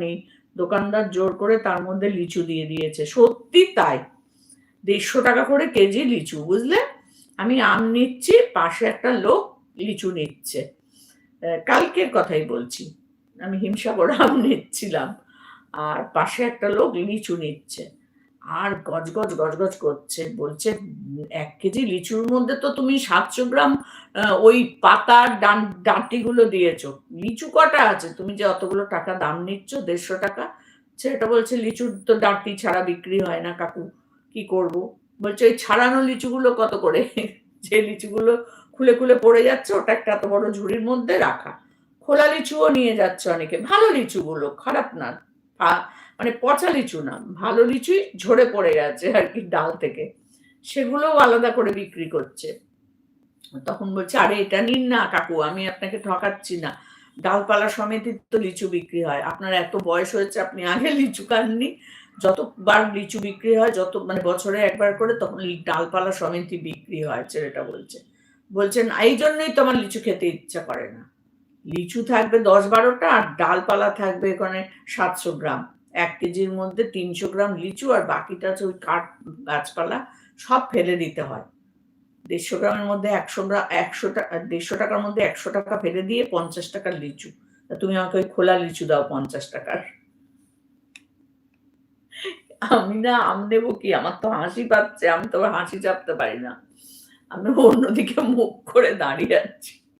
নেই, দোকানদার জোর করে তার মধ্যে লিচু দিয়ে দিয়েছে। সত্যি তাই, 150 টাকা করে কেজি লিচু, বুঝলে? আমি আম নিচ্ছি, পাশে একটা লোক লিচু নিচ্ছে। কালকের কথাই বলছি, আমি হিমসাগর আম নিচ্ছিলাম, আর পাশে একটা লোক লিচু নিচ্ছে, আর গজগজ গজগজ করছে, বলছে 1 কেজি লিচুর মধ্যে তো তুমি 700 গ্রাম ওই পাতার ডাঁটিগুলো দিয়েছো, লিচু কটা আছে, তুমি যে অতগুলো টাকা দাম নিচ্ছ, 150 টাকা। ছেলেটা বলছে লিচুর তো ডাঁটি ছাড়া বিক্রি হয় না কাকু, কি করব? বলছে ওই ছাড়ানো লিচুগুলো কত করে? যে লিচুগুলো খুলে খুলে পড়ে যাচ্ছে, ওটা একটা এত বড় ঝুড়ির মধ্যে রাখা। খোলা লিচুও নিয়ে যাচ্ছে অনেকে, ভালো লিচুগুলো, খারাপ না, মানে পচা লিচু না, ভালো লিচুই ঝরে পড়ে গেছে আর কি ডাল থেকে, সেগুলোও আলাদা করে বিক্রি করছে। তখন বলছে, আরে এটা নিন না কাকু, আমি আপনাকে ঠকাচ্ছি না, ডালপালা সমিতির তো লিচু বিক্রি হয়, আপনার এত বয়স হয়েছে, আপনি আগে লিচু খাননি, যতবার লিচু বিক্রি হয়, যত মানে বছরে একবার করে, তখন ডালপালা সমিতি বিক্রি হয়, ছেলেটা বলছে। বলছেন এই জন্যই তো আমার লিচু খেতে ইচ্ছা করে না, লিচু থাকবে 10-12টা আর ডালপালা থাকবে এখানে 700 গ্রাম, 1 কেজির মধ্যে 300 গ্রাম লিচু, আর বাকিটা হচ্ছে ওই কাঠ গাছপালা, সব ফেলে দিতে হয়। 150 গ্রামের মধ্যে 100 গ্রাম, 100 টাকা, 150 টাকার মধ্যে 100 টাকা ফেলে দিয়ে 50 টাকার লিচু, তা তুমি আমাকে ওই খোলা লিচু দাও 50 টাকার। আমি না আম নেবো কি, আমার তো হাসি পাচ্ছে, আমি তো আবার হাসি চাপতে পারি না, আমি অন্যদিকে মুখ করে দাঁড়িয়ে আছি।